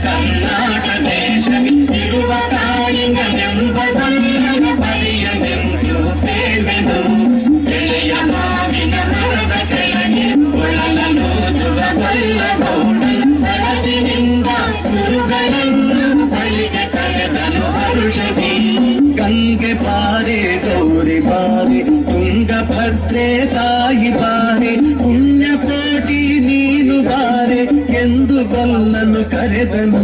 ಕರ್ನಾಟ ದೇಶವಿ ಇರುವ ಕಾಳಿಂಗನೆಂಬ ಬಲ್ಲನ ಪರಿಯನೆಂದು ತೇವೆನು ಎಳೆಯ ಮಾವಿನ ಮರದ ಕೆಳಗೆ ಒಳಲನೂದುವ ಬಲ್ಲ ಗೌಡನ ಬಳಸಿನಿಂದ ಗುರುಗಳನ್ನು ಬಳಿಗೆ ಕರೆದನು ಹರುಷವಿ ಗಂಗೆ ಬಾರೆ ಗೌರಿ ಬಾರೆ ತುಂಗಭದ್ರೆ ತಾಯಿ ಬಾರೆ ಪುಣ್ಯಕೋಟಿ ನೀನು ಬಾರೆ ಎಂದು ಗೊಲ್ಲನು ಕರೆದನು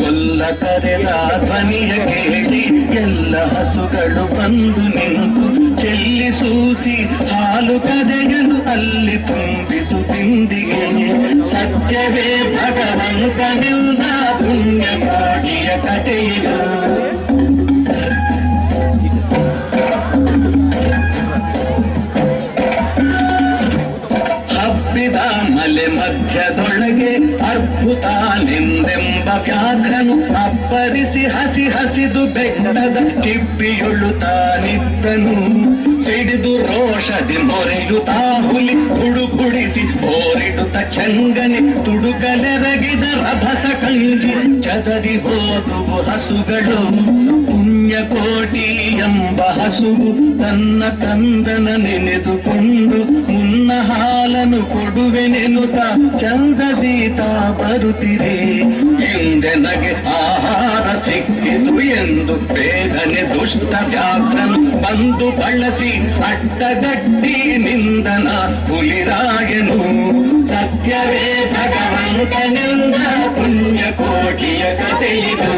ಗೊಲ್ಲ ಕರೆದ ಧ್ವನಿಯ ಕೇಳಿ ಎಲ್ಲ ಹಸುಗಳು ಬಂದು ನಿಂತು ಚೆಲ್ಲಿ ಸೂಸಿ ಹಾಲು ಕದೆಯಲು ಅಲ್ಲಿ ತುಂಬಿತು ತಿಂದಿಗೆ ಸತ್ಯವೇ ಭಗವಂತನೆಂದ ಪುಣ್ಯಕೋಟಿಯ ಕಥೆಯಿದು ಮಲೆ ಮಧ್ಯದೊಳಗೆ ಅದ್ಭುತ ನಿಂದೆಂಬ ವ್ಯಾಘ್ರನು ಅಪ್ಪರಿಸಿ ಹಸಿ ಹಸಿದು ಬೆಟ್ಟದ ಕಿಪ್ಪಿಯುಳುತ್ತಾನಿದ್ದನು ಸಿಡಿದು ರೋಷದಿ ಮೊರೆಯುತ್ತಾ ಹುಲಿ ಹುಡುಗುಡಿಸಿ ಹೋರಿಡುತ್ತ ಚಂಗನೆ ತುಡುಕಲೆರಗಿದ ರಭಸ ಕಂಜಿ ಚದರಿ ಹೋದುವು ಹಸುಗಳು ಪುಣ್ಯಕೋಟಿ ಎಂಬ ಹಸುವು ತನ್ನ ಕಂದನ ನೆನೆದುಕೊಂಡು ಮುನ್ನ ಹಾಲನು ಕೊಡುವೆನೆನುತ್ತ ಚಂದದೀತ ಬರುತ್ತಿರೆ ಹಿಂದೆ ನಗೆ ಆಹಾರ ಸಿಕ್ಕಿತು ಎಂದು ಬೇಗನೆ ದುಷ್ಟ ವ್ಯಾಘ್ರನು ಬಂದು ಬಳಸಿ ಅಡ್ಡಗಟ್ಟಿ ನಿಂದನ ಹುಲಿರಾಯನು ಸತ್ಯವೇ ಭಗವಂತನೆಂದ ಪುಣ್ಯಕೋಟಿಯ ಕಥೆಯಿದು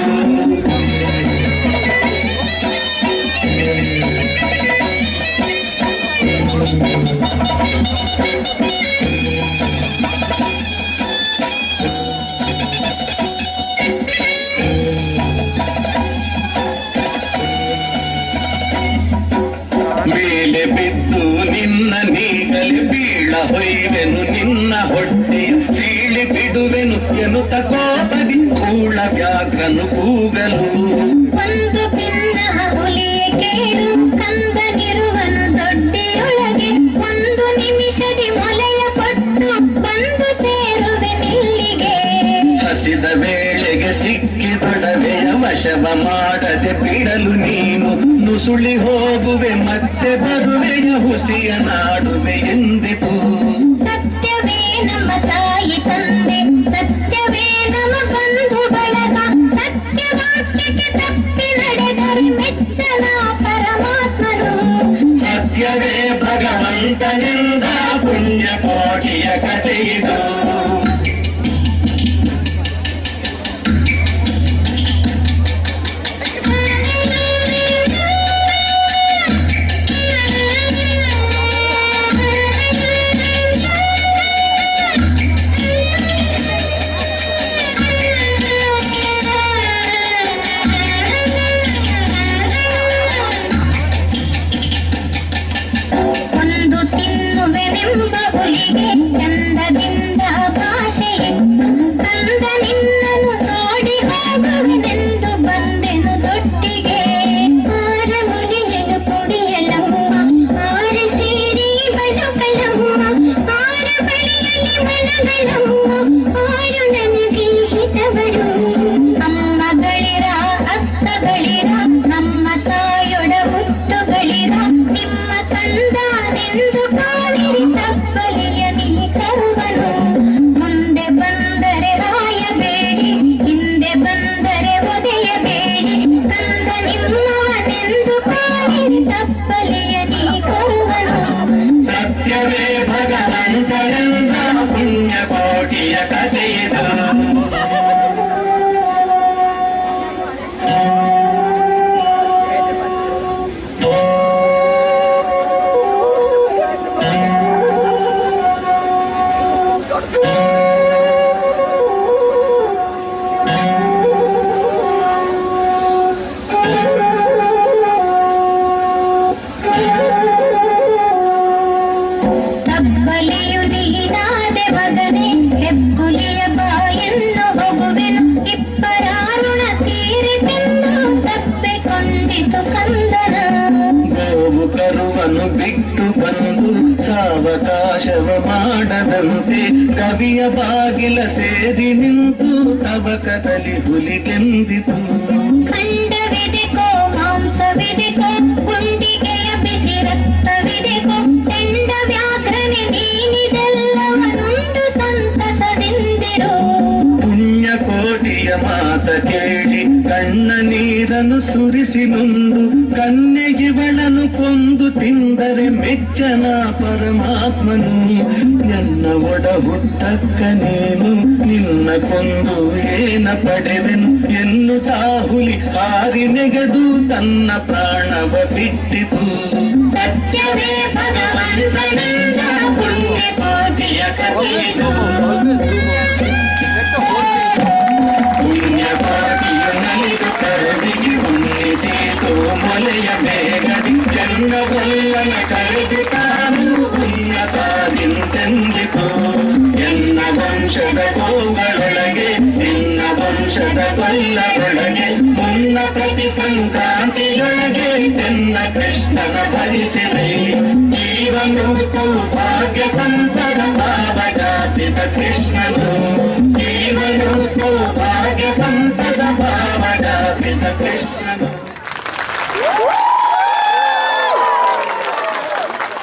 ಮೇಲೆ ಬಿದ್ದು ನಿನ್ನ ನೀಗಲಿ ಬೀಳ ಹೊಯ್ವೆನು ನಿನ್ನ ಹೊಟ್ಟೆಯ ಸೀಳಿ ಬಿಡುವೆನು ಎನ್ನುತ್ತ ಕೋಪದಿ ಕೂಳ ವ್ಯಾಘ್ರನು ಕೂಗಲು ಒಂದು ಭಿನ್ನ ಹುಲಿಯ ಕೇಳು ಕಂದನಿರುವನು ದೊಡ್ಡಿಯೊಳಗೆ ಒಂದು ನಿಮಿಷದಿ ಮೊಲೆಯ ಕೊಟ್ಟು ಬಂದು ಸೇರುವೆ ನಿಲ್ಲಿಗೆ ಹಸಿದ ವೇಳೆಗೆ ಸಿಕ್ಕಿದೊಡವೆಯ ವಶವ ಮಾಡದೆ ಬಿಡಲು ನೀನು ನುಸುಳಿ ಹೋಗುವೆ ಮತ್ತೆ ಬರುವೆಯ ಹುಸಿಯ ನಾಡುವೆ ಎಂದಿತು ಸತ್ಯವೇ ನಮ್ಮ ತಾಯಿ ತಂದೆ ಸತ್ಯವೇ ನಮ್ಮ ಬಂಧು ಬಳಗ ಸತ್ಯವಾಕ್ಯಕ್ಕೆ ತಪ್ಪಿ ನಡೆದರೆ ಮೆಚ್ಚನ ಪರಮಾತ್ಮನು ಸತ್ಯವೇ ಭಗವಂತನೆಂದ ಪುಣ್ಯಕೋಟಿಯ ಕಥೆಯಿದು ಚಂದದಿಂದ ಭಾಷೆಯಿತ್ತು ಕಂದ ನಿನ್ನನು ನೋಡಿ ಹೋಗುವೆನೆಂದು ಬಂದೆನು ದೊಡ್ಡಿಗೆ ಆರ ಮುನಿಯನು ಕುಡಿಯಲಮ್ಮ ಆರ ಸೇರಿ ಬದುಕಲಮ್ಮ ಆರ ಬಳಿಯಲ್ಲಿ ಮನಗಳಮ್ಮ ಆರು ನನಗೆ ಹಿತವರು ಅಮ್ಮಗಳಿರ ಅಕ್ಕಗಳಿರ ನಮ್ಮ ತಾಯೊಡ ಹುಟ್ಟುಗಳಿರ ನಿಮ್ಮ ಕಂದನೆಂದು ಕಾಣಿರಿ ತಪ್ಪಲಿಯ ನೀ ತರುವನು ಮುಂದೆ ಬಂದರೆ ರಾಯಬೇಡಿ ಹಿಂದೆ ಬಂದರೆ ಒದೆಯಬೇಡಿ ಕಂದ ನಿಮ್ಮವನೆಂದು ಕಾಣಿರಿ ತಪ್ಪಲಿಯ ನೀ ತರುವನು ಸತ್ಯವೇ ಭಗವಂತನೆಂದ ಪುಣ್ಯಕೋಟಿಯ ಕಥೆಯಿದು ತಬ್ಬಲಿಯು ನೀನಾದೆ ಮಗನೇ ಹೆಬ್ಬುಲಿಯ ಬಾಯನ್ನು ಹೋಗುವೆನು ಇಬ್ಬರಾರುಣ ತೀರಿತೆಂದು ತಪ್ಪಿಕೊಂಡಿತು ಕಂದನ ಗೋವು ಕರುವನ್ನು ಬಿಟ್ಟು ಬಂದು ಸಾವಕಾಶವ ಮಾಡದಂತೆ ಕವಿಯ ಬಾಗಿಲ ಸೇರಿ ನಿಂತು ತವ ಲೋಕದಲ್ಲಿ ಹುಲಿಗೆಂದಿತು. ಖಂಡವಿದೆಕೋ ಮಾಂಸವಿದೆಕೋ ಗುಂಡಿಗೆಯ ಬಿಸಿ ರಕ್ತವಿದೆಕೋ ಚೆಂಡ ವ್ಯಾಘ್ರನೆ ನೀನಿದೆಲ್ಲವನುಂಡು ಸಂತಸದಿಂದಿರು. ಪುಣ್ಯಕೋಟಿಯ ಮಾತ ಕೇಳಿ ಕಣ್ಣ ನೀರನ್ನು ಸುರಿಸಿ ನೊಂದು ಕನ್ಯೆಗಿವಳನು ಕೊಂದು ತಿಂದರೆ ಮೆಚ್ಚನ ಪರಮಾತ್ಮನು. ಎನ್ನ ಒಡ ಹುಟ್ಟಕ್ಕ ನೀನು ನಿನ್ನ ಕೊಂದು ಏನ ಪಡೆವೆನು ಎನ್ನುತ್ತಾ ಹುಲಿ ಹಾರಿ ನೆಗೆದು ತನ್ನ ಪ್ರಾಣವ ಬಿಟ್ಟಿತು. ಸತ್ಯವೇ ಭಗವಂತನೆಂದ ಪುಣ್ಯಕೋಟಿಯ ಕಥೆಯಿದು. ಪುಣ್ಯಕೋಟಿಯು ನಲಿದು ಕರುವಿಗೆ ಉನ್ನಿಸಿತು ಮೊಲೆಯ ಬೇಗದಿ ಜನ್ಮವಲ್ಲನ ಕಳೆದು ತಾನು ಉನ್ನತಾದಿಂತೆಂದಿತು. ಎನ್ನ ವಂಶದ ಗೋಗಳೊಳಗೆ ನಿನ್ನ ವಂಶದ ಕೊಲ್ಲರೊಳಗೆ ಮುನ್ನ ಪ್ರತಿ ಸಂಕ್ರಾಂತಿಯೊಳಗೆ ಚೆನ್ನ ಕೃಷ್ಣನ ಭರಿಸಿದೆ. ಜೀವನು ಸೌಭಾಗ್ಯ ಸಂತರ ಭಾವಜಾತಿತ ಕೃಷ್ಣನು. ಜೀವನು ಸೌಭಾಗ್ಯ ಸಂತದ ಭಾವಜಾತಿತ ಕೃಷ್ಣನು.